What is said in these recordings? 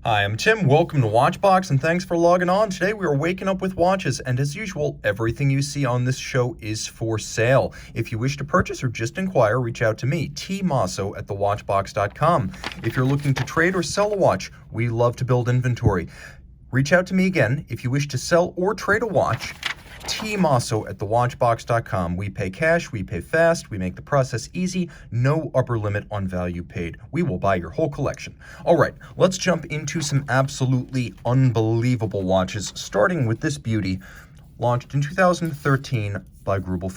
Hi, I'm Tim. Welcome to WatchBox, and thanks for logging on. Today we are waking up with watches, and as usual, everything you see on this show is for sale. If you wish to purchase or just inquire, reach out to me, tmosso at thewatchbox.com. If you're looking to trade or sell a watch, we love to build inventory. Reach out to me again if you wish to sell or trade a watch. tmosso at thewatchbox.com. We pay cash, we pay fast, we make the process easy, no upper limit on value paid. We will buy your whole collection. All right, let's jump into some absolutely unbelievable watches, starting with this beauty, launched in 2013 by Grubel.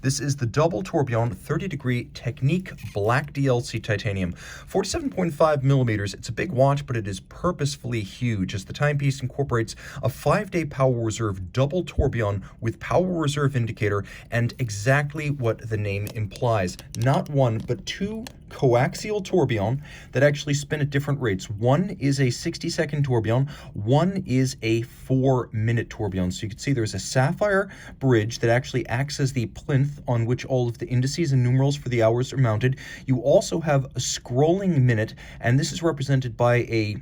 This is the double tourbillon 30-degree Technique Black DLC titanium, 47.5 millimeters. It's a big watch, but it is purposefully huge, as the timepiece incorporates a 5-day power reserve double tourbillon with power reserve indicator, and exactly what the name implies. Not one, but two coaxial tourbillon that actually spin at different rates. One is a 60-second tourbillon, one is a 4-minute tourbillon. So you can see there's a sapphire bridge that actually acts as the plinth on which all of the indices and numerals for the hours are mounted. You also have a scrolling minute, and this is represented by a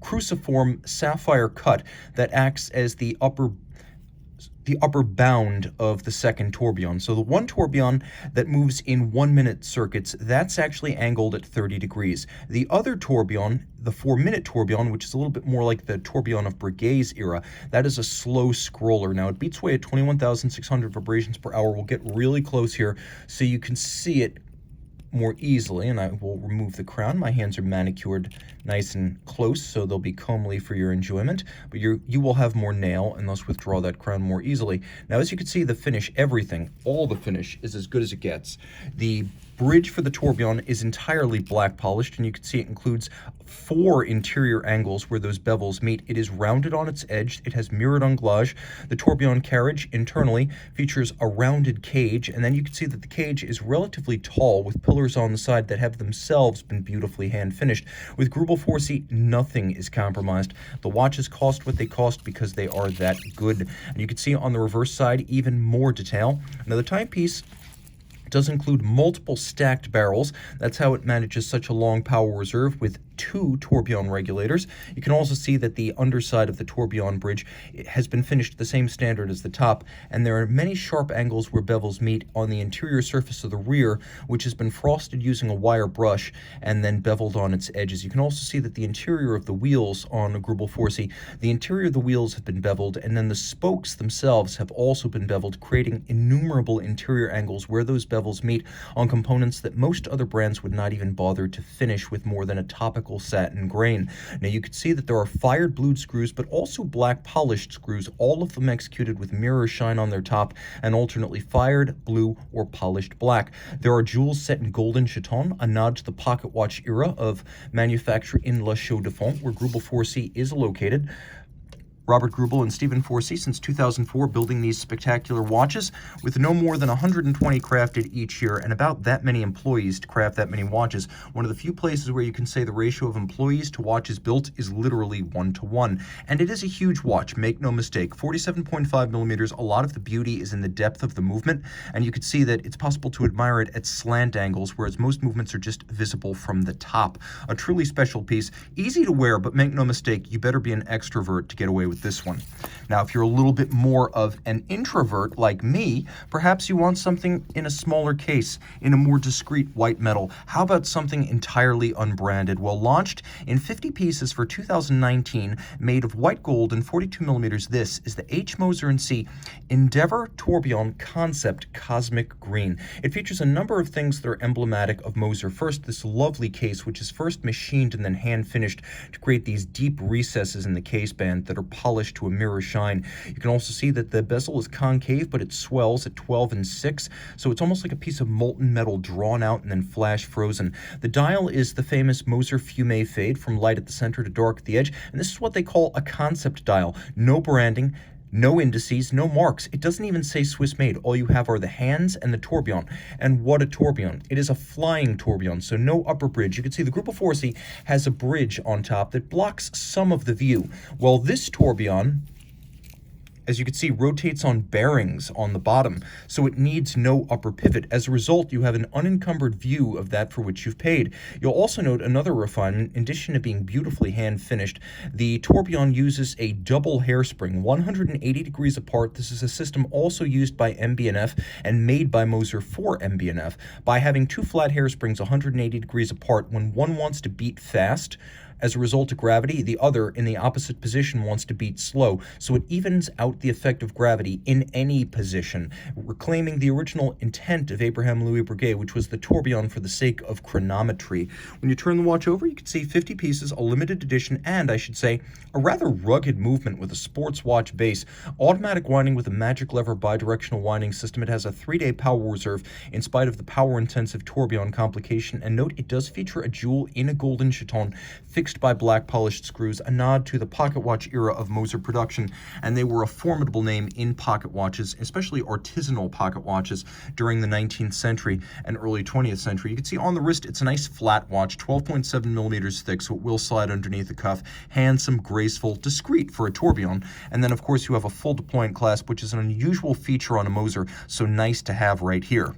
cruciform sapphire cut that acts as the upper bound of the second tourbillon. So the one tourbillon that moves in 1-minute circuits, that's actually angled at 30 degrees. The other tourbillon, the 4-minute tourbillon, which is a little bit more like the tourbillon of Breguet's era, that is a slow scroller. Now it beats away at 21,600 vibrations per hour. We'll get really close here so you can see it more easily, and I will remove the crown. My hands are manicured nice and close, so they'll be comely for your enjoyment, but you will have more nail and thus withdraw that crown more easily. Now, as you can see, the finish, everything, all the finish is as good as it gets. The bridge for the tourbillon is entirely black polished, and you can see it includes 4 interior angles where those bevels meet. It is rounded on its edge. It has mirrored anglage. The tourbillon carriage internally features a rounded cage, and then you can see that the cage is relatively tall with pillars on the side that have themselves been beautifully hand finished. With Grubel, nothing is compromised. The watches cost what they cost because they are that good. And you can see on the reverse side even more detail. Now the timepiece does include multiple stacked barrels. That's how it manages such a long power reserve with 2 tourbillon regulators. You can also see that the underside of the tourbillon bridge has been finished to the same standard as the top, and there are many sharp angles where bevels meet on the interior surface of the rear, which has been frosted using a wire brush and then beveled on its edges. You can also see that the interior of the wheels on a Grubel, the interior of the wheels have been beveled, and then the spokes themselves have also been beveled, creating innumerable interior angles where those bevels meet on components that most other brands would not even bother to finish with more than a topical satin grain. Now you can see that there are fired blued screws, but also black polished screws, all of them executed with mirror shine on their top and alternately fired, blue, or polished black. There are jewels set in golden chaton, a nod to the pocket watch era of manufacture in La Chaux-de-Fonds, where Grubel is located. Robert Grubel and Stephen Forsey since 2004 building these spectacular watches with no more than 120 crafted each year and about that many employees to craft that many watches. One of the few places where you can say the ratio of employees to watches built is literally 1-to-1. And it is a huge watch, make no mistake. 47.5 millimeters, a lot of the beauty is in the depth of the movement, and you can see that it's possible to admire it at slant angles, whereas most movements are just visible from the top. A truly special piece, easy to wear, but make no mistake, you better be an extrovert to get away with this one. Now, if you're a little bit more of an introvert like me, perhaps you want something in a smaller case, in a more discreet white metal. How about something entirely unbranded? Well, launched in 50 pieces for 2019, made of white gold and 42 millimeters, this is the H. Moser & C Endeavor Tourbillon Concept Cosmic Green. It features a number of things that are emblematic of Moser. First, this lovely case, which is first machined and then hand finished to create these deep recesses in the case band that are polished to a mirror shine. You can also see that the bezel is concave, but it swells at 12 and 6, so it's almost like a piece of molten metal drawn out and then flash frozen. The dial is the famous Moser Fume fade, from light at the center to dark at the edge, and this is what they call a concept dial. No branding, no indices, no marks. It doesn't even say Swiss made. All you have are the hands and the tourbillon. And what a tourbillon. It is a flying tourbillon, so no upper bridge. You can see the Grubel has a bridge on top that blocks some of the view. Well, this tourbillon as you can see, rotates on bearings on the bottom, so it needs no upper pivot. As a result, you have an unencumbered view of that for which you've paid. You'll also note another refinement. In addition to being beautifully hand-finished, the tourbillon uses a double hairspring, 180 degrees apart. This is a system also used by MB&F and made by Moser for MB&F. By having two flat hairsprings 180 degrees apart, when one wants to beat fast, as a result of gravity, the other, in the opposite position, wants to beat slow, so it evens out the effect of gravity in any position, reclaiming the original intent of Abraham Louis Breguet, which was the tourbillon for the sake of chronometry. When you turn the watch over, you can see 50 pieces, a limited edition, and, I should say, a rather rugged movement with a sports watch base. Automatic winding with a magic lever bidirectional winding system. It has a 3-day power reserve in spite of the power-intensive tourbillon complication, and note it does feature a jewel in a golden chaton fixed by black polished screws, a nod to the pocket watch era of Moser production, and they were a formidable name in pocket watches, especially artisanal pocket watches during the 19th century and early 20th century. You can see on the wrist, it's a nice flat watch, 12.7 millimeters thick, so it will slide underneath the cuff, handsome, graceful, discreet for a tourbillon, and then of course you have a full deployant clasp, which is an unusual feature on a Moser, so nice to have right here.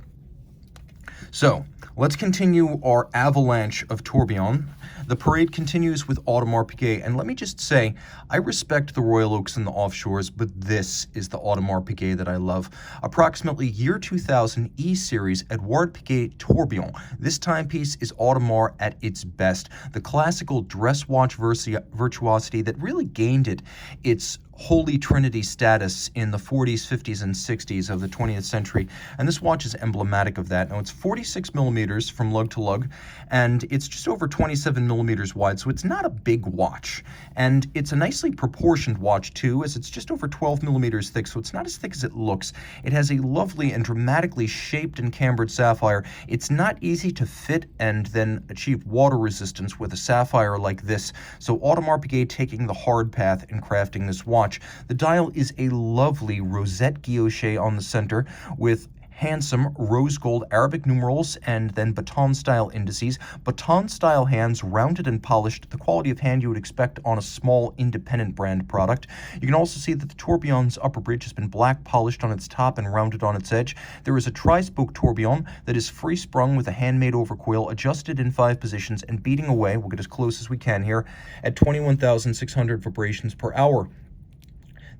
So, let's continue our avalanche of tourbillon. The parade continues with Audemars Piguet, and let me just say, I respect the Royal Oaks and the offshores, but this is the Audemars Piguet that I love. Approximately year 2000 E-Series Edouard Piguet Tourbillon. This timepiece is Audemars at its best. The classical dress watch virtuosity that really gained it its holy trinity status in the 40s, 50s, and 60s of the 20th century, and this watch is emblematic of that. Now, it's 46 millimeters from lug to lug, and it's just over 27 millimeters wide, so it's not a big watch. And it's a nicely proportioned watch, too, as it's just over 12 millimeters thick, so it's not as thick as it looks. It has a lovely and dramatically shaped and cambered sapphire. It's not easy to fit and then achieve water resistance with a sapphire like this, so Audemars Piguet taking the hard path in crafting this watch. The dial is a lovely rosette guilloche on the center with handsome rose gold Arabic numerals and then baton-style indices. Baton-style hands, rounded and polished, the quality of hand you would expect on a small independent brand product. You can also see that the tourbillon's upper bridge has been black polished on its top and rounded on its edge. There is a tri-spoke tourbillon that is free-sprung with a handmade overcoil, adjusted in 5 positions and beating away, we'll get as close as we can here, at 21,600 vibrations per hour.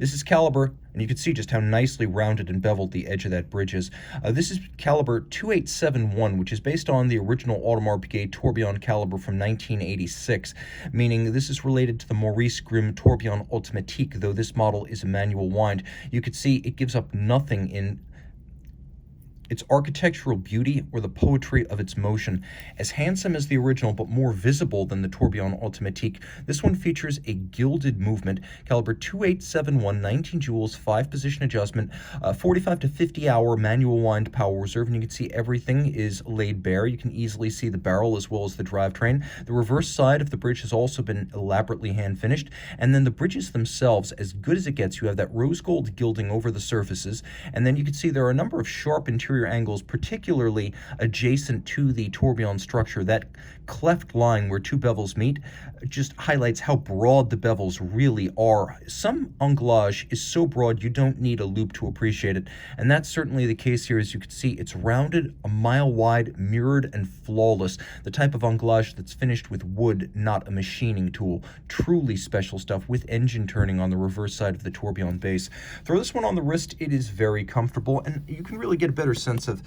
This is caliber, and you can see just how nicely rounded and beveled the edge of that bridge is. This is caliber 2871, which is based on the original Audemars Piguet tourbillon caliber from 1986, meaning this is related to the Maurice Grimm tourbillon automatique, though this model is a manual wind. You can see it gives up nothing in its architectural beauty or the poetry of its motion. As handsome as the original, but more visible than the Tourbillon Automatique, this one features a gilded movement, caliber 2871, 19 jewels, 5-position adjustment, 45 to 50 hour manual wind power reserve, and you can see everything is laid bare. You can easily see the barrel as well as the drivetrain. The reverse side of the bridge has also been elaborately hand-finished, and then the bridges themselves, as good as it gets, you have that rose gold gilding over the surfaces, and then you can see there are a number of sharp interior angles, particularly adjacent to the tourbillon structure. That cleft line where 2 bevels meet just highlights how broad the bevels really are. Some anglage is so broad you don't need a loop to appreciate it, and that's certainly the case here. As you can see, it's rounded, a mile wide, mirrored, and flawless. The type of anglage that's finished with wood, not a machining tool. Truly special stuff with engine turning on the reverse side of the tourbillon base. Throw this one on the wrist, it is very comfortable, and you can really get a better sense of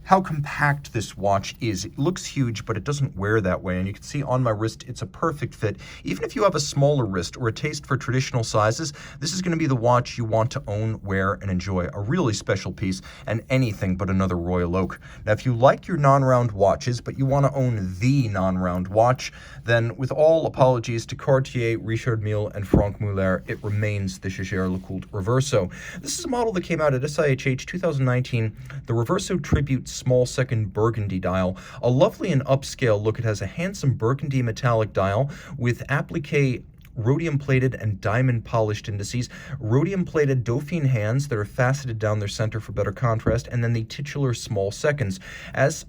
how compact this watch is. It looks huge, but it doesn't wear that way, and you can see on my wrist it's a perfect fit. Even if you have a smaller wrist or a taste for traditional sizes, this is going to be the watch you want to own, wear, and enjoy. A really special piece, and anything but another Royal Oak. Now, if you like your non-round watches, but you want to own the non-round watch, then with all apologies to Cartier, Richard Mille, and Franck Muller, it remains the Jaeger LeCoultre Reverso. This is a model that came out at SIHH 2019, the Reverso Tribute Small Second Burgundy dial. A lovely and upscale look. It has a handsome burgundy metallic dial with applique rhodium-plated and diamond-polished indices, rhodium-plated Dauphine hands that are faceted down their center for better contrast, and then the titular small seconds. As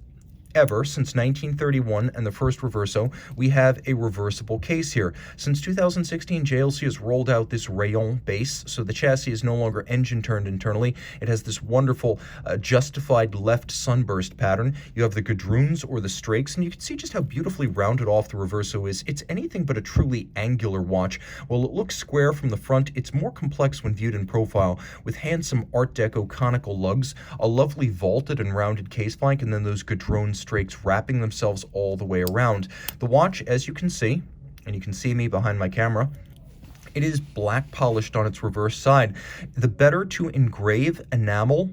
ever, since 1931 and the first Reverso, we have a reversible case here. Since 2016, JLC has rolled out this rayon base, so the chassis is no longer engine turned internally. It has this wonderful justified left sunburst pattern. You have the gadroons or the strakes, and you can see just how beautifully rounded off the Reverso is. It's anything but a truly angular watch. While it looks square from the front, it's more complex when viewed in profile, with handsome Art Deco conical lugs, a lovely vaulted and rounded case flank, and then those gadron strakes wrapping themselves all the way around. The watch, as you can see, and you can see me behind my camera, it is black polished on its reverse side. The better to engrave, enamel,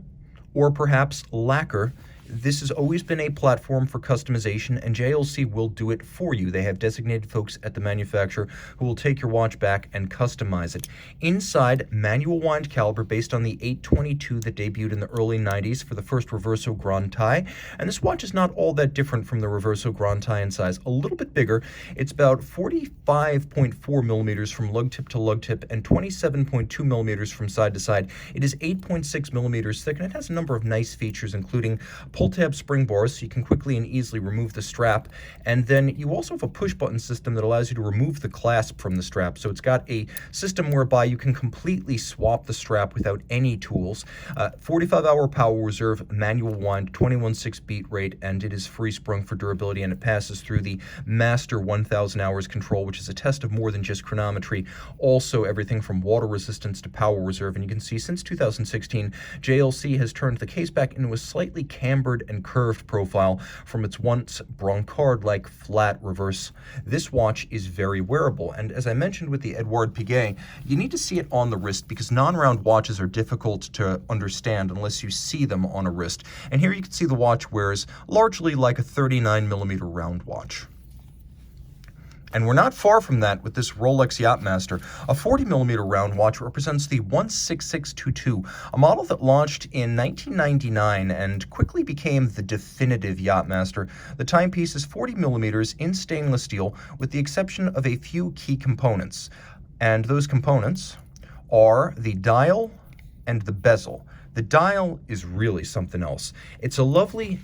or perhaps lacquer, this has always been a platform for customization, and JLC will do it for you. They have designated folks at the manufacturer who will take your watch back and customize it. Inside, manual wind caliber based on the 822 that debuted in the early 90s for the first Reverso Grand Taille, and this watch is not all that different from the Reverso Grand Taille in size. A little bit bigger. It's about 45.4 millimeters from lug tip to lug tip and 27.2 millimeters from side to side. It is 8.6 millimeters thick, and it has a number of nice features, including pull-tab spring bars, so you can quickly and easily remove the strap, and then you also have a push-button system that allows you to remove the clasp from the strap. So it's got a system whereby you can completely swap the strap without any tools. 45-hour power reserve, manual wind, 21.6 beat rate, and it is free-sprung for durability, and it passes through the Master 1000 hours control, which is a test of more than just chronometry, also everything from water resistance to power reserve. And you can see since 2016, JLC has turned the case back into a slightly cambered and curved profile from its once Brancard-like flat reverse. This watch is very wearable, and as I mentioned with the Audemars Piguet, you need to see it on the wrist because non-round watches are difficult to understand unless you see them on a wrist. And here you can see the watch wears largely like a 39mm round watch. And we're not far from that with this Rolex Yachtmaster. A 40mm round watch represents the 16622, a model that launched in 1999 and quickly became the definitive Yachtmaster. The timepiece is 40mm in stainless steel, with the exception of a few key components. And those components are the dial and the bezel. The dial is really something else. It's a lovely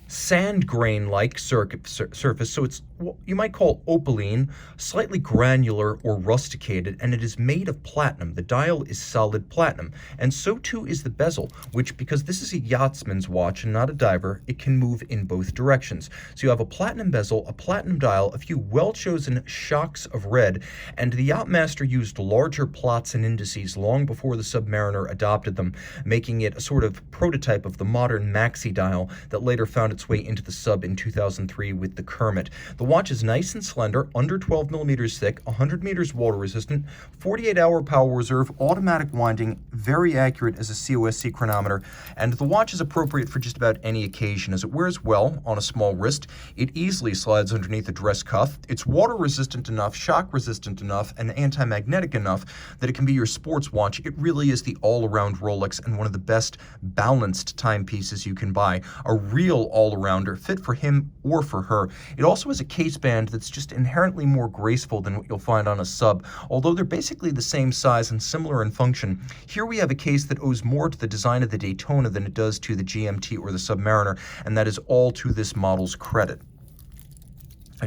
sand grain-like surface, so it's what you might call opaline, slightly granular or rusticated, and it is made of platinum. The dial is solid platinum, and so too is the bezel, which, because this is a yachtsman's watch and not a diver, it can move in both directions. So you have a platinum bezel, a platinum dial, a few well-chosen shocks of red, and the Yachtmaster used larger plots and indices long before the Submariner adopted them, making it a sort of prototype of the modern maxi dial that later found its way into the Sub in 2003 with the Kermit. The watch is nice and slender, under 12 millimeters thick, 100 meters water resistant, 48-hour power reserve, automatic winding, very accurate as a COSC chronometer, and the watch is appropriate for just about any occasion as it wears well on a small wrist. It easily slides underneath a dress cuff. It's water resistant enough, shock resistant enough, and anti-magnetic enough that it can be your sports watch. It really is the all-around Rolex and one of the best balanced timepieces you can buy. A real all-arounder, fit for him or for her. It also has a case band that's just inherently more graceful than what you'll find on a Sub, although they're basically the same size and similar in function. Here we have a case that owes more to the design of the Daytona than it does to the GMT or the Submariner, and that is all to this model's credit.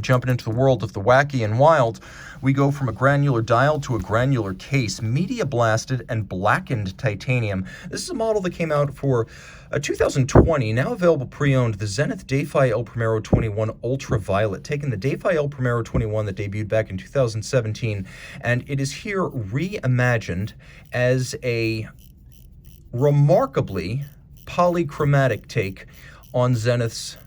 Jumping into the world of the wacky and wild, we go from a granular dial to a granular case, media blasted and blackened titanium. This is a model that came out for 2020, now available pre-owned, the Zenith Dayphi El Primero 21 Ultraviolet, taking the Dayphi El Primero 21 that debuted back in 2017, and it is here reimagined as a remarkably polychromatic take on Zenith's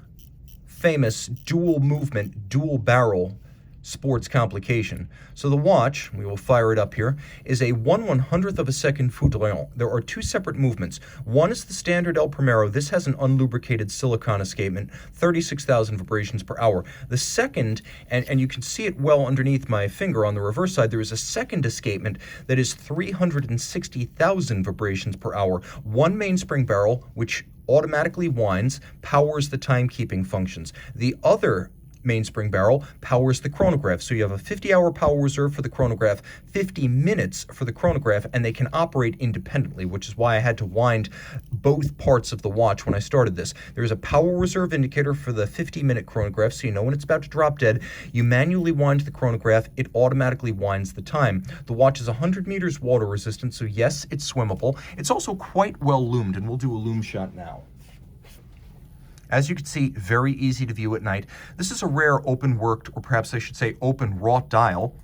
famous dual movement, dual barrel sports complication. So the watch, we will fire it up here, is a 1/100th of a second Tourbillon. There are two separate movements. One is the standard El Primero. This has an unlubricated silicon escapement, 36,000 vibrations per hour. The second, and you can see it well underneath my finger on the reverse side, there is a second escapement that is 360,000 vibrations per hour. One mainspring barrel, which automatically winds, powers the timekeeping functions. The other mainspring barrel powers the chronograph. So you have a 50-hour power reserve for the chronograph, 50 minutes for the chronograph, and they can operate independently, which is why I had to wind both parts of the watch when I started this. There's a power reserve indicator for the 50-minute chronograph, so you know when it's about to drop dead. You manually wind the chronograph, it automatically winds the time. The watch is 100 meters water resistant, so yes, it's swimmable. It's also quite well loomed, and we'll do a loom shot now. As you can see, very easy to view at night. This is a rare open worked, or perhaps I should say open wrought dial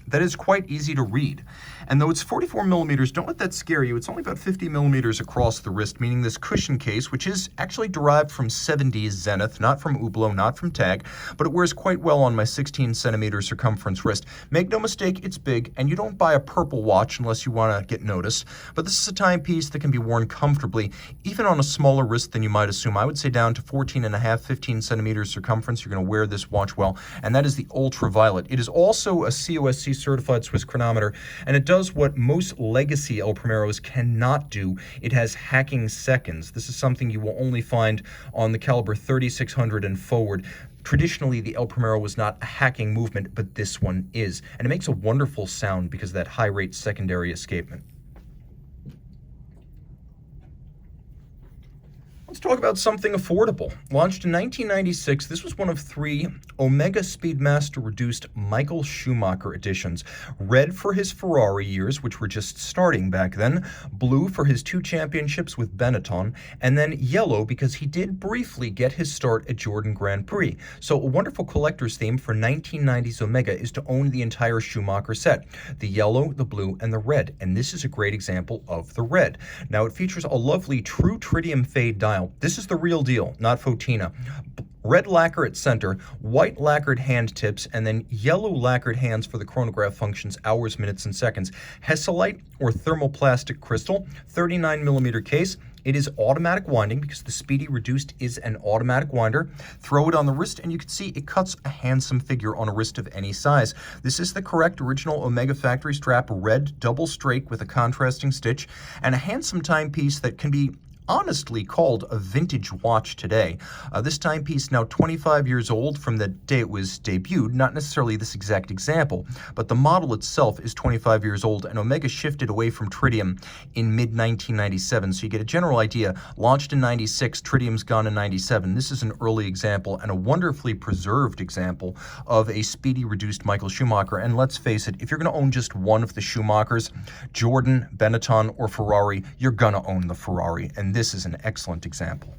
that is quite easy to read. And though it's 44 millimeters, don't let that scare you. It's only about 50 millimeters across the wrist, meaning this cushion case, which is actually derived from 70s Zenith, not from Hublot, not from TAG, but it wears quite well on my 16 centimeter circumference wrist. Make no mistake, it's big, and you don't buy a purple watch unless you want to get noticed. But this is a timepiece that can be worn comfortably, even on a smaller wrist than you might assume. I would say down to 14 and a half, 15 centimeters circumference, you're going to wear this watch well, and that is the ultraviolet. It is also a COSC certified Swiss chronometer, and it does what most legacy El Primeros cannot do. It has hacking seconds. This is something you will only find on the caliber 3600 and forward. Traditionally, the El Primero was not a hacking movement, but this one is. And it makes a wonderful sound because of that high rate secondary escapement. Let's talk about something affordable. Launched in 1996, this was one of 3 Omega Speedmaster reduced Michael Schumacher editions. Red for his Ferrari years, which were just starting back then, blue for his 2 championships with Benetton, and then yellow because he did briefly get his start at Jordan Grand Prix. So a wonderful collector's theme for 1990s Omega is to own the entire Schumacher set. The yellow, the blue, and the red. And this is a great example of the red. Now it features a lovely true tritium fade dial. This is the real deal, not Fotina. Red lacquer at center, white lacquered hand tips, and then yellow lacquered hands for the chronograph functions, hours, minutes, and seconds. Hesalite or thermoplastic crystal, 39 millimeter case. It is automatic winding because the Speedy Reduced is an automatic winder. Throw it on the wrist and you can see it cuts a handsome figure on a wrist of any size. This is the correct original Omega factory strap, red double strake with a contrasting stitch, and a handsome timepiece that can be honestly called a vintage watch today. This timepiece now 25 years old from the day it was debuted, not necessarily this exact example, but the model itself is 25 years old, and Omega shifted away from tritium in mid-1997, so you get a general idea. Launched in 96, tritium's gone in 97. This is an early example and a wonderfully preserved example of a Speedy Reduced Michael Schumacher, and let's face it, if you're going to own just one of the Schumachers, Jordan, Benetton, or Ferrari, you're going to own the Ferrari, and this is an excellent example.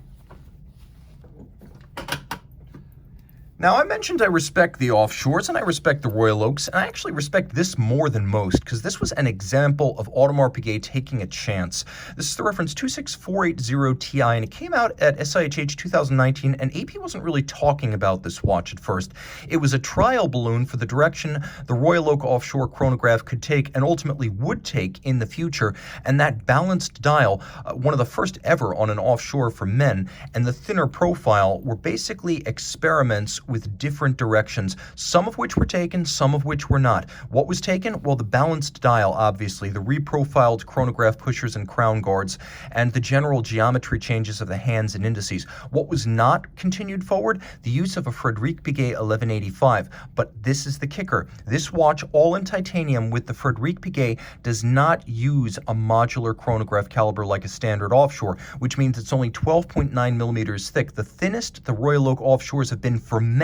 Now, I mentioned I respect the offshores and I respect the Royal Oaks, and I actually respect this more than most because this was an example of Audemars Piguet taking a chance. This is the reference 26480 Ti, and it came out at SIHH 2019, and AP wasn't really talking about this watch at first. It was a trial balloon for the direction the Royal Oak offshore chronograph could take and ultimately would take in the future, and that balanced dial, one of the first ever on an offshore for men, and the thinner profile were basically experiments with different directions, some of which were taken, some of which were not. What was taken? Well, the balanced dial, obviously, the reprofiled chronograph pushers and crown guards, and the general geometry changes of the hands and indices. What was not continued forward? The use of a Frédéric Piguet 1185. But this is the kicker. This watch, all in titanium with the Frédéric Piguet, does not use a modular chronograph caliber like a standard offshore, which means it's only 12.9 millimeters thick. The thinnest the Royal Oak offshores have been for men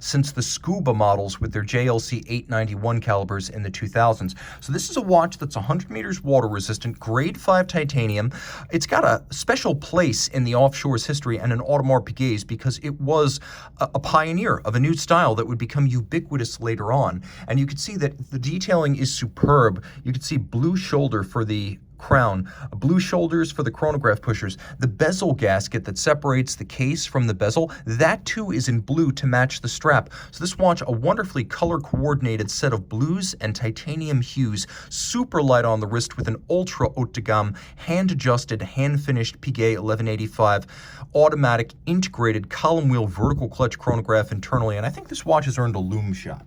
since the Scuba models with their JLC 891 calibers in the 2000s. So this is a watch that's 100 meters water resistant, grade 5 titanium. It's got a special place in the offshore's history and in Audemars Piguet's because it was a pioneer of a new style that would become ubiquitous later on. And you can see that the detailing is superb. You can see blue shoulder for the crown, blue shoulders for the chronograph pushers, the bezel gasket that separates the case from the bezel, that too is in blue to match the strap. So this watch, a wonderfully color coordinated set of blues and titanium hues, super light on the wrist with an ultra haute de gamme, hand adjusted, hand finished Piguet 1185, automatic integrated column wheel vertical clutch chronograph internally, and I think this watch has earned a loom shot.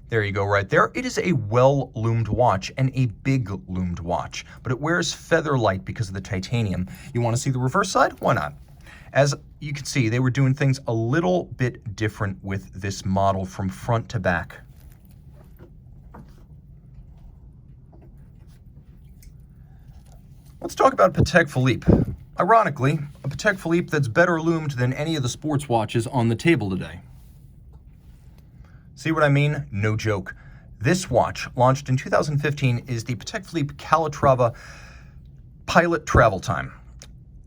There you go, right there. It is a well-loomed watch and a big loomed watch, but it wears feather light because of the titanium. You want to see the reverse side? Why not? As you can see, they were doing things a little bit different with this model from front to back. Let's talk about Patek Philippe. Ironically, a Patek Philippe that's better illumined than any of the sports watches on the table today. See what I mean? No joke. This watch, launched in 2015, is the Patek Philippe Calatrava Pilot Travel Time.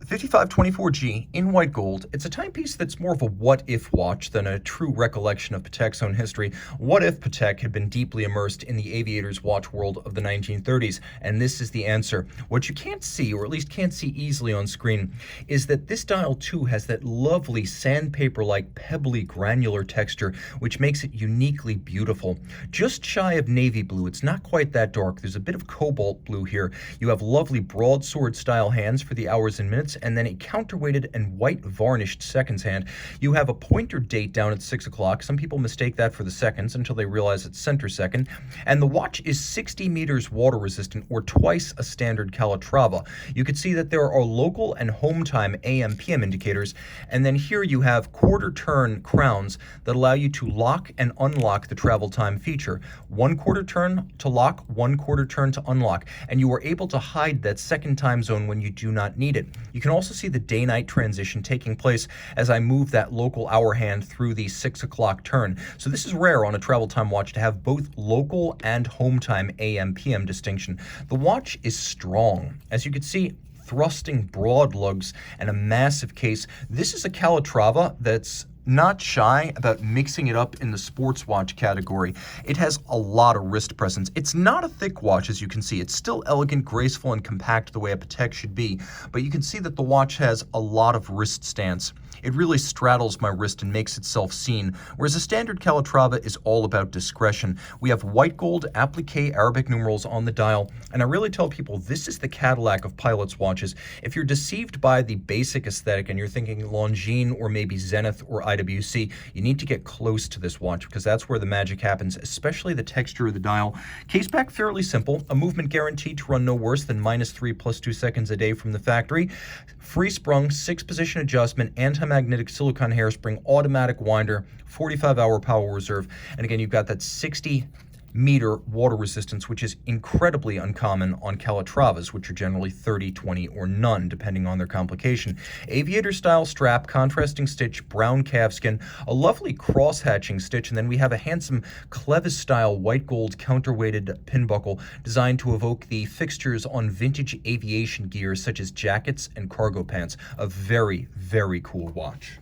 5524G in white gold. It's a timepiece that's more of a what-if watch than a true recollection of Patek's own history. What if Patek had been deeply immersed in the aviator's watch world of the 1930s? And this is the answer. What you can't see, or at least can't see easily on screen, is that this dial too has that lovely sandpaper-like pebbly granular texture, which makes it uniquely beautiful. Just shy of navy blue, it's not quite that dark. There's a bit of cobalt blue here. You have lovely broadsword style hands for the hours and minutes, and then a counterweighted and white varnished seconds hand. You have a pointer date down at 6 o'clock. Some people mistake that for the seconds until they realize it's center second. And the watch is 60 meters water resistant, or twice a standard Calatrava. You can see that there are local and home time AM PM indicators, and then here you have quarter turn crowns that allow you to lock and unlock the travel time feature. 1 quarter turn to lock, 1 quarter turn to unlock, and you are able to hide that second time zone when you do not need it. You can also see the day-night transition taking place as I move that local hour hand through the 6 o'clock turn. So this is rare on a travel time watch to have both local and home time AM PM distinction. The watch is strong. As you can see, thrusting broad lugs and a massive case. This is a Calatrava that's not shy about mixing it up in the sports watch category. It has a lot of wrist presence. It's not a thick watch, as you can see. It's still elegant, graceful, and compact the way a Patek should be, but you can see that the watch has a lot of wrist stance. It really straddles my wrist and makes itself seen, whereas a standard Calatrava is all about discretion. We have white gold applique Arabic numerals on the dial, and I really tell people this is the Cadillac of pilot's watches. If you're deceived by the basic aesthetic and you're thinking Longines or maybe Zenith or IWC, you need to get close to this watch because that's where the magic happens, especially the texture of the dial. Case back fairly simple, a movement guarantee to run no worse than -3 + 2 seconds a day from the factory. Free sprung, 6-position adjustment, anti-magnetic silicone hairspring, automatic winder, 45-hour power reserve, and again you've got that 60-meter water resistance, which is incredibly uncommon on Calatravas, which are generally 30, 20, or none, depending on their complication. Aviator-style strap, contrasting stitch, brown calfskin, a lovely cross-hatching stitch, and then we have a handsome Clevis-style white gold counterweighted pin buckle designed to evoke the fixtures on vintage aviation gear, such as jackets and cargo pants. A very, very cool watch.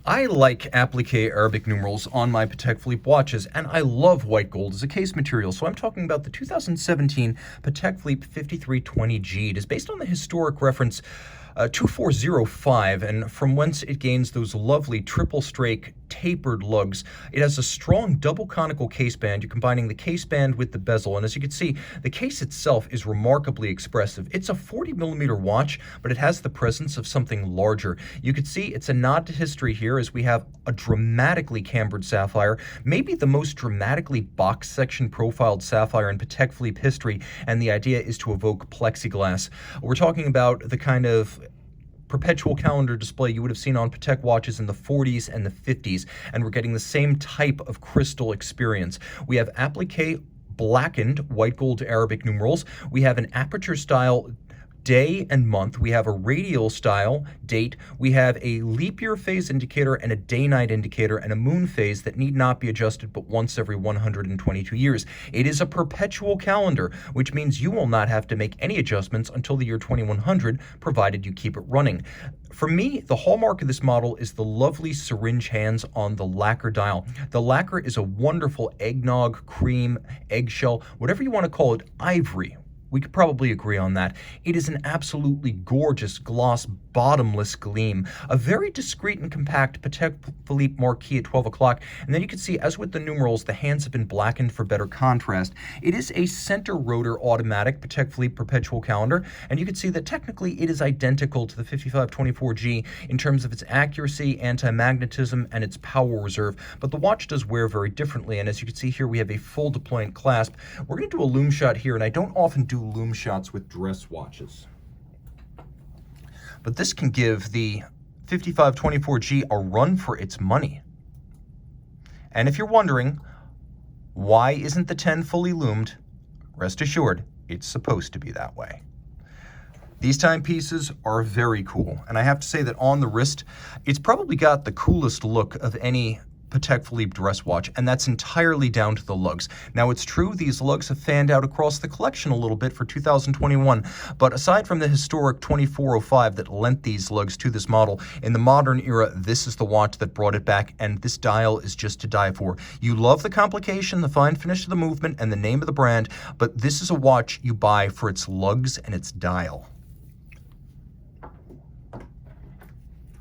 I like applique Arabic numerals on my Patek Philippe watches, and I love white gold as a case material, so I'm talking about the 2017 Patek Philippe 5320G. It is based on the historic reference 2405, and from whence it gains those lovely triple strake tapered lugs. It has a strong double conical case band. You're combining the case band with the bezel, and as you can see, the case itself is remarkably expressive. It's a 40mm watch, but it has the presence of something larger. You can see it's a nod to history here, as we have a dramatically cambered sapphire, maybe the most dramatically box section profiled sapphire in Patek Philippe history, and the idea is to evoke plexiglass. We're talking about the kind of perpetual calendar display you would have seen on Patek watches in the 40s and the 50s, and we're getting the same type of crystal experience. We have applique blackened white gold Arabic numerals. We have an aperture style day and month. We have a radial style date. We have a leap year phase indicator and a day-night indicator and a moon phase that need not be adjusted but once every 122 years. It is a perpetual calendar, which means you will not have to make any adjustments until the year 2100, provided you keep it running. For me, the hallmark of this model is the lovely syringe hands on the lacquer dial. The lacquer is a wonderful eggnog, cream, eggshell, whatever you want to call it, ivory. We could probably agree on that. It is an absolutely gorgeous gloss, bottomless gleam. A very discreet and compact Patek Philippe marquee at 12 o'clock. And then you can see, as with the numerals, the hands have been blackened for better contrast. It is a center rotor automatic Patek Philippe perpetual calendar. And you can see that technically it is identical to the 5524G in terms of its accuracy, anti-magnetism, and its power reserve. But the watch does wear very differently. And as you can see here, we have a full deployant clasp. We're going to do a lume shot here, and I don't often do lume shots with dress watches. but this can give the 5524G a run for its money. And if you're wondering, why isn't the 10 fully loomed? Rest assured, it's supposed to be that way. These timepieces are very cool, and I have to say that on the wrist, it's probably got the coolest look of any Patek Philippe dress watch, and that's entirely down to the lugs. Now, it's true these lugs have fanned out across the collection a little bit for 2021, but aside from the historic 2405 that lent these lugs to this model, in the modern era, this is the watch that brought it back, and this dial is just to die for. You love the complication, the fine finish of the movement, and the name of the brand, but this is a watch you buy for its lugs and its dial.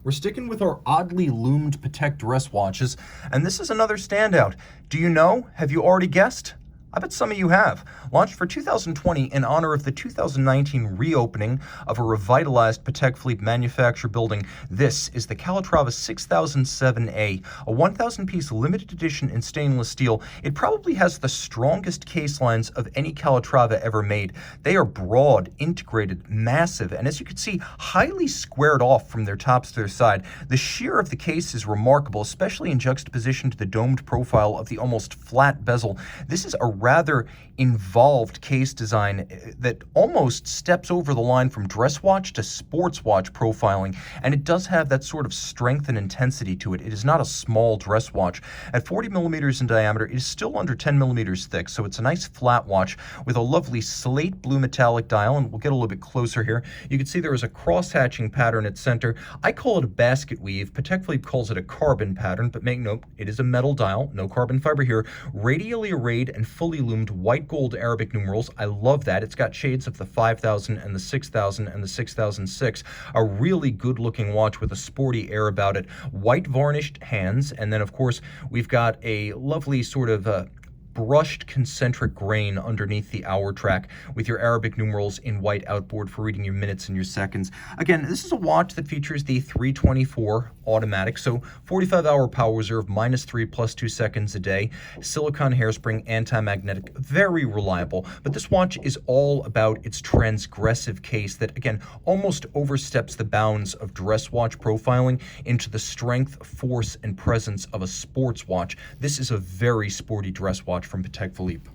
We're sticking with our oddly loomed Patek dress watches, and this is another standout. Do you know? Have you already guessed? I bet some of you have. Launched for 2020 in honor of the 2019 reopening of a revitalized Patek Philippe manufacture building, this is the Calatrava 6007A, a 1,000-piece limited edition in stainless steel. It probably has the strongest case lines of any Calatrava ever made. They are broad, integrated, massive, and as you can see, highly squared off from their tops to their side. The sheer of the case is remarkable, especially in juxtaposition to the domed profile of the almost flat bezel. This is a rather involved case design that almost steps over the line from dress watch to sports watch profiling, and it does have that sort of strength and intensity to it. It is not a small dress watch. At 40 millimeters in diameter, it is still under 10 millimeters thick, so it's a nice flat watch with a lovely slate blue metallic dial, and we'll get a little bit closer here. You can see there is a cross-hatching pattern at center. I call it a basket weave. Patek Philippe calls it a carbon pattern, but make note, it is a metal dial, no carbon fiber here, radially arrayed and fully loomed white gold Arabic numerals. I love that. It's got shades of the 5000 and the 6000 and the 6006. A really good looking watch with a sporty air about it. White varnished hands, and then of course we've got a lovely sort of brushed concentric grain underneath the hour track with your Arabic numerals in white outboard for reading your minutes and your seconds. Again, this is a watch that features the 324 automatic, so 45-hour power reserve, -3 +2 seconds a day, silicone hairspring, anti-magnetic, very reliable. But this watch is all about its transgressive case that, again, almost oversteps the bounds of dress watch profiling into the strength, force, and presence of a sports watch. This is a very sporty dress watch from Patek Philippe.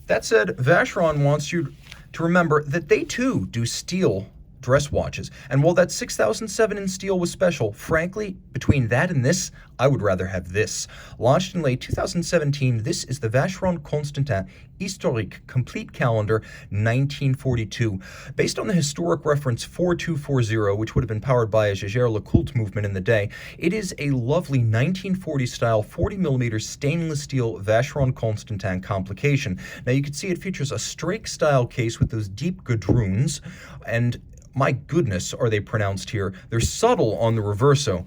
That said, Vacheron wants you to remember that they too do steel dress watches. And while that 6007 in steel was special, frankly, between that and this, I would rather have this. Launched in late 2017, this is the Vacheron Constantin Historique Complete Calendar 1942. Based on the historic reference 4240, which would have been powered by a Jaeger LeCoultre movement in the day, it is a lovely 1940 style 40mm stainless steel Vacheron Constantin complication. Now you can see it features a strake style case with those deep gadroons, and my goodness, are they pronounced here. They're subtle on the Reverso.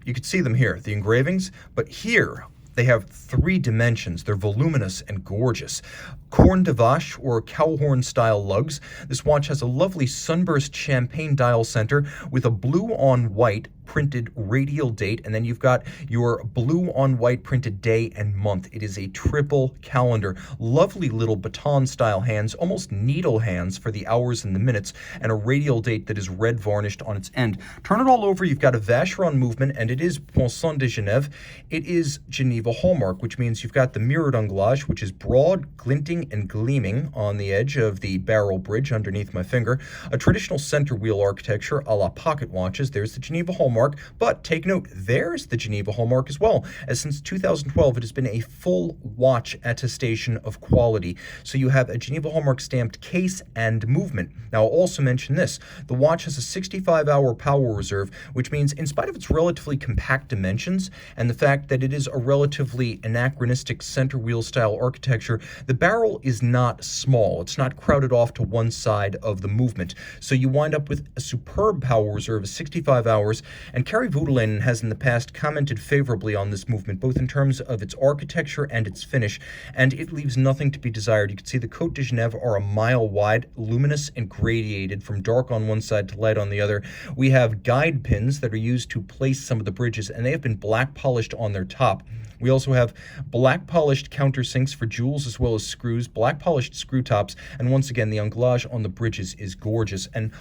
You can see them here, the engravings, but here they have 3 dimensions. They're voluminous and gorgeous. Corne de Vache, or cow horn style lugs. This watch has a lovely sunburst champagne dial center with a blue on white printed radial date, and then you've got your blue on white printed day and month. It is a triple calendar. Lovely little baton style hands, almost needle hands for the hours and the minutes, and a radial date that is red varnished on its end. Turn it all over, you've got a Vacheron movement, and it is Poinçon de Genève. It is Geneva hallmark, which means you've got the mirrored anglage, which is broad, glinting, and gleaming on the edge of the barrel bridge underneath my finger. A traditional center wheel architecture a la pocket watches. There's the Geneva hallmark. But take note, there's the Geneva hallmark as well, as since 2012 it has been a full watch attestation of quality. So you have a Geneva hallmark stamped case and movement. Now I'll also mention this, the watch has a 65-hour power reserve, which means in spite of its relatively compact dimensions and the fact that it is a relatively anachronistic center wheel style architecture, the barrel is not small. It's not crowded off to one side of the movement. So you wind up with a superb power reserve of 65 hours, And Kari Voutilainen has in the past commented favorably on this movement, both in terms of its architecture and its finish, and it leaves nothing to be desired. You can see the Côte de Genève are a mile wide, luminous and gradiated from dark on one side to light on the other. We have guide pins that are used to place some of the bridges, and they have been black polished on their top. We also have black polished countersinks for jewels as well as screws, black polished screw tops, and once again, the anglage on the bridges is gorgeous and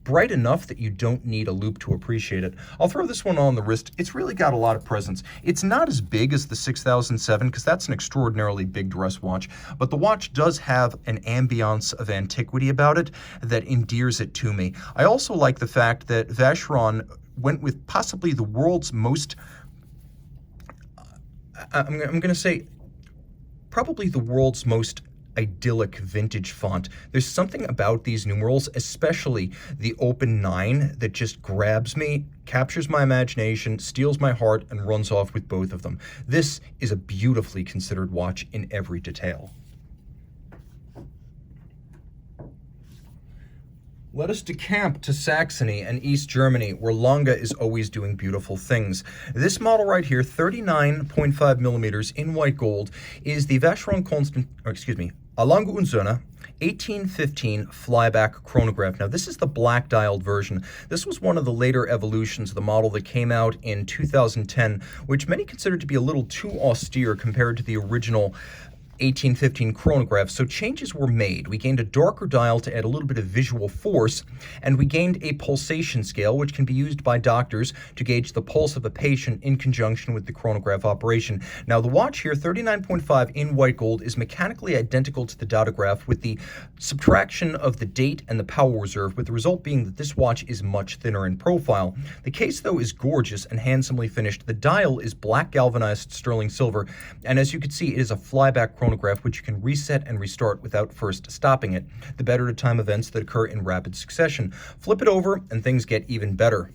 bright enough that you don't need a loop to appreciate it. I'll throw this one on the wrist. It's really got a lot of presence. It's not as big as the 6007 because that's an extraordinarily big dress watch, but the watch does have an ambiance of antiquity about it that endears it to me. I also like the fact that Vacheron went with possibly the world's most, I'm going to say, probably the world's most idyllic vintage font. There's something about these numerals, especially the open 9, that just grabs me, captures my imagination, steals my heart, and runs off with both of them. This is a beautifully considered watch in every detail. Let us decamp to Saxony and East Germany, where Lange is always doing beautiful things. This model right here, 39.5 millimeters in white gold, is the Vacheron Constantin, Lange Sohne 1815 flyback chronograph. Now, this is the black dialed version. This was one of the later evolutions of the model that came out in 2010, which many consider to be a little too austere compared to the original 1815 chronograph, so changes were made. We gained a darker dial to add a little bit of visual force, and we gained a pulsation scale, which can be used by doctors to gauge the pulse of a patient in conjunction with the chronograph operation. Now, the watch here, 39.5 in white gold, is mechanically identical to the datograph with the subtraction of the date and the power reserve, with the result being that this watch is much thinner in profile. The case, though, is gorgeous and handsomely finished. The dial is black galvanized sterling silver, and as you can see, it is a flyback chronograph which you can reset and restart without first stopping it, the better to time events that occur in rapid succession. Flip it over and things get even better.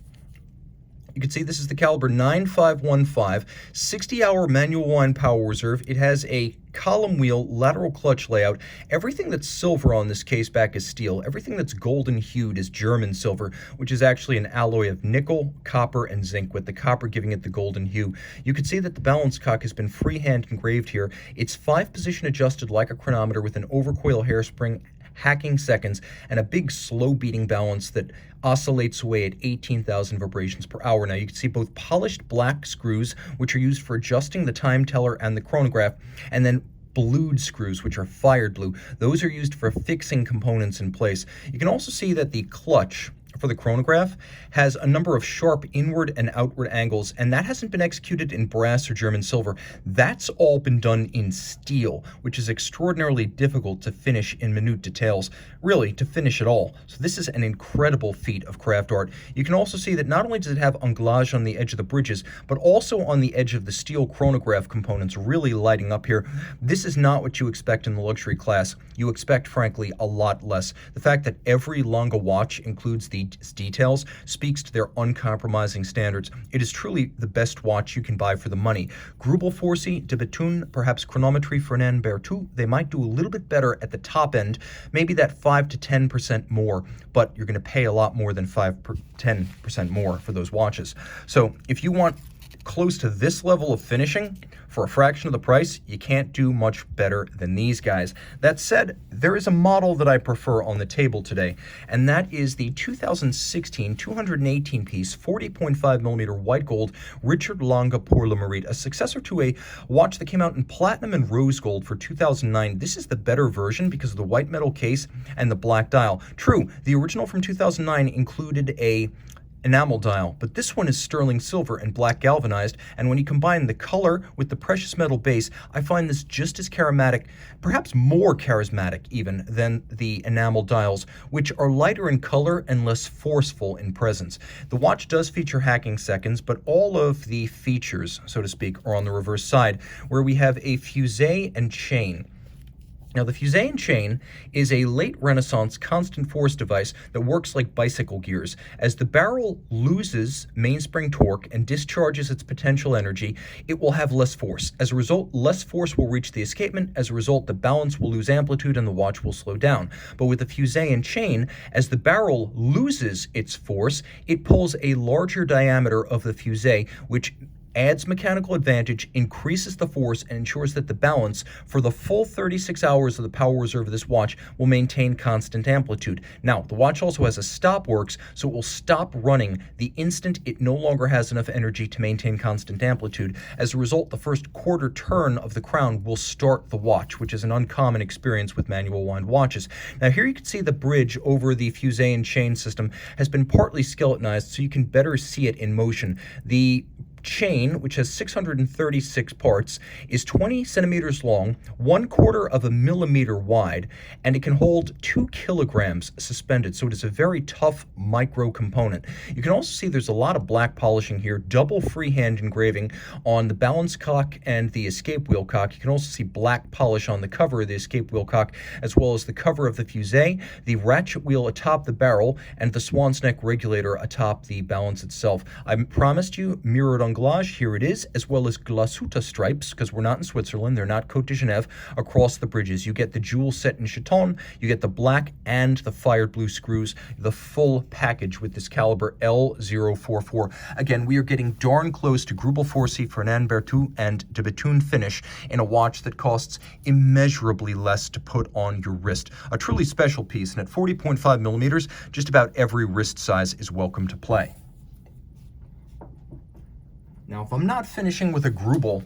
You can see this is the caliber 9515, 60-hour manual wind power reserve. It has a column wheel, lateral clutch layout. Everything that's silver on this case back is steel. Everything that's golden hued is German silver, which is actually an alloy of nickel, copper, and zinc, with the copper giving it the golden hue. You can see that the balance cock has been freehand engraved here. It's 5-position adjusted like a chronometer with an overcoil hairspring, hacking seconds, and a big slow beating balance that oscillates away at 18,000 vibrations per hour. Now you can see both polished black screws, which are used for adjusting the time teller and the chronograph, and then blued screws, which are fired blue. Those are used for fixing components in place. You can also see that the clutch for the chronograph has a number of sharp inward and outward angles, and that hasn't been executed in brass or German silver. That's all been done in steel, which is extraordinarily difficult to finish in minute details, really to finish at all. So this is an incredible feat of craft art. You can also see that not only does it have anglage on the edge of the bridges, but also on the edge of the steel chronograph components really lighting up here. This is not what you expect in the luxury class. You expect, frankly, a lot less. The fact that every Lange watch includes the details speaks to their uncompromising standards. It is truly the best watch you can buy for the money. Grubel Forsey, de Bethune, perhaps Chronometrie Fernand Berthoud, they might do a little bit better at the top end, maybe that 5 to 10% more, but you're going to pay a lot more than 10% more for those watches. So if you want close to this level of finishing for a fraction of the price, you can't do much better than these guys. That said, there is a model that I prefer on the table today, and that is the 2016 218 piece 40.5 millimeter white gold Richard Lange Pour le Mérite, a successor to a watch that came out in platinum and rose gold for 2009. This is the better version because of the white metal case and the black dial. True, the original from 2009 included a enamel dial, but this one is sterling silver and black galvanized, and when you combine the color with the precious metal base, I find this just as charismatic, perhaps more charismatic even, than the enamel dials, which are lighter in color and less forceful in presence. The watch does feature hacking seconds, but all of the features, so to speak, are on the reverse side, where we have a fusee and chain. Now, the Fusée and chain is a late Renaissance constant force device that works like bicycle gears. As the barrel loses mainspring torque and discharges its potential energy, it will have less force. As a result, less force will reach the escapement. As a result, the balance will lose amplitude and the watch will slow down. But with the Fusée and chain, as the barrel loses its force, it pulls a larger diameter of the Fusée, which adds mechanical advantage, increases the force, and ensures that the balance for the full 36 hours of the power reserve of this watch will maintain constant amplitude. Now, the watch also has a stop works, so it will stop running the instant it no longer has enough energy to maintain constant amplitude. As a result, the first quarter turn of the crown will start the watch, which is an uncommon experience with manual wind watches. Now, here you can see the bridge over the Fusée and chain system has been partly skeletonized, so you can better see it in motion. The chain, which has 636 parts, is 20 centimeters long, 1/4 of a millimeter wide, and it can hold 2 kilograms suspended, so it is a very tough micro component. You can also see there's a lot of black polishing here, double freehand engraving on the balance cock and the escape wheel cock. You can also see black polish on the cover of the escape wheel cock, as well as the cover of the Fusée, the ratchet wheel atop the barrel, and the swan's neck regulator atop the balance itself. I promised you mirrored on anglage, here it is, as well as glasuta stripes, because we're not in Switzerland, they're not Côte de Genève, across the bridges. You get the jewel set in chaton, you get the black and the fired blue screws, the full package with this caliber L044. Again, we are getting darn close to Grubel 4C, Fernand Berthoud, and de Bethune finish in a watch that costs immeasurably less to put on your wrist. A truly special piece, and at 40.5 millimeters, just about every wrist size is welcome to play. Now, if I'm not finishing with a Grubel,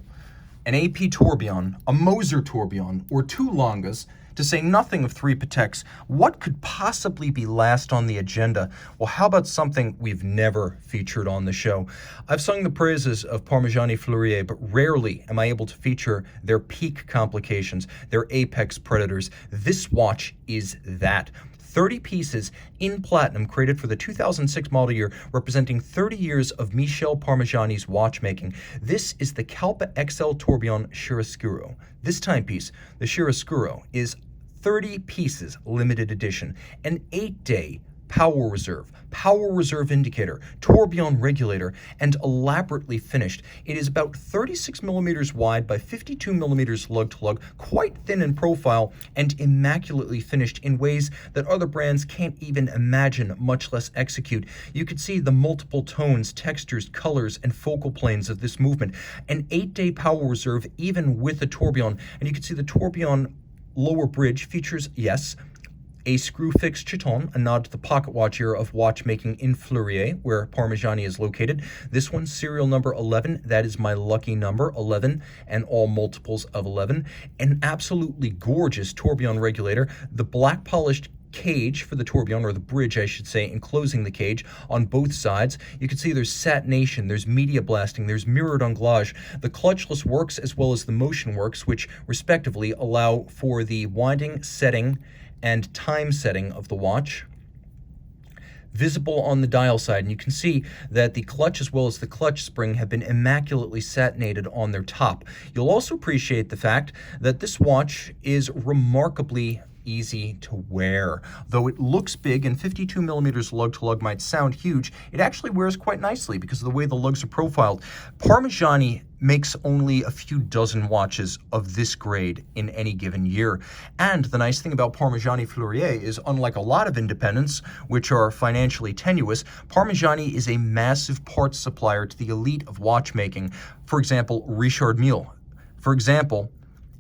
an AP Tourbillon, a Moser Tourbillon, or 2 Langes, to say nothing of 3 Pateks, what could possibly be last on the agenda? Well, how about something we've never featured on the show? I've sung the praises of Parmigiani Fleurier, but rarely am I able to feature their peak complications, their apex predators. This watch is that. 30 pieces in platinum created for the 2006 model year, representing 30 years of Michel Parmigiani's watchmaking. This is the Kalpa XL Tourbillon Shiraskiro. This timepiece, the Shiraskiro, is 30 pieces limited edition, an 8-day power reserve indicator, tourbillon regulator, and elaborately finished. It is about 36 millimeters wide by 52 millimeters lug to lug, quite thin in profile, and immaculately finished in ways that other brands can't even imagine, much less execute. You could see the multiple tones, textures, colors, and focal planes of this movement. An 8-day power reserve, even with a tourbillon, and you can see the tourbillon lower bridge features, yes, a screw-fixed chaton, a nod to the pocket watch era of watchmaking in Fleurier, where Parmigiani is located. This one's serial number 11. That is my lucky number, 11, and all multiples of 11. An absolutely gorgeous tourbillon regulator. The black polished cage for the tourbillon, or the bridge I should say, enclosing the cage on both sides. You can see there's satination, there's media blasting, there's mirrored anglage, the clutchless works as well as the motion works, which respectively allow for the winding, setting, and time setting of the watch. Visible on the dial side, and you can see that the clutch as well as the clutch spring have been immaculately satinated on their top. You'll also appreciate the fact that this watch is remarkably easy to wear. Though it looks big and 52 millimeters lug to lug might sound huge, it actually wears quite nicely because of the way the lugs are profiled. Parmigiani makes only a few dozen watches of this grade in any given year. And the nice thing about Parmigiani Fleurier is, unlike a lot of independents, which are financially tenuous, Parmigiani is a massive parts supplier to the elite of watchmaking. For example, Richard Mille. For example,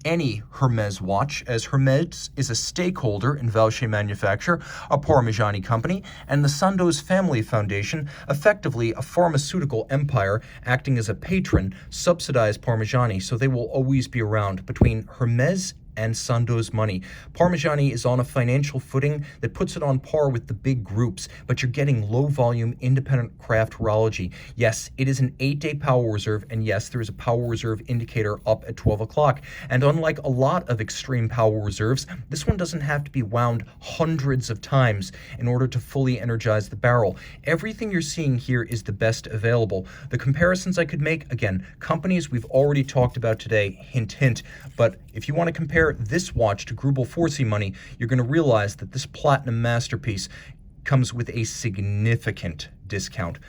any Hermès watch, as Hermès is a stakeholder in Vacheron Manufacture, a Parmigiani company, and the Sandoz Family Foundation, effectively a pharmaceutical empire acting as a patron, subsidize Parmigiani, so they will always be around. Between Hermès and Sandoz money, Parmigiani is on a financial footing that puts it on par with the big groups, but you're getting low-volume, independent craft horology. Yes, it is an 8-day power reserve, and yes, there is a power reserve indicator up at 12 o'clock. And unlike a lot of extreme power reserves, this one doesn't have to be wound hundreds of times in order to fully energize the barrel. Everything you're seeing here is the best available. The comparisons I could make, again, companies we've already talked about today, hint, hint, but If you want to compare this watch to Grubel 4C money, you're going to realize that this platinum masterpiece comes with a significant discount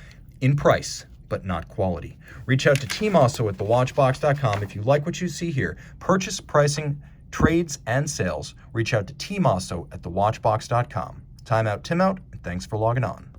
in price, but not quality. Reach out to tmosso at thewatchbox.com if you like what you see here. Purchase, pricing, trades, and sales. Reach out to tmosso at thewatchbox.com. Time out, Tim out, and thanks for logging on.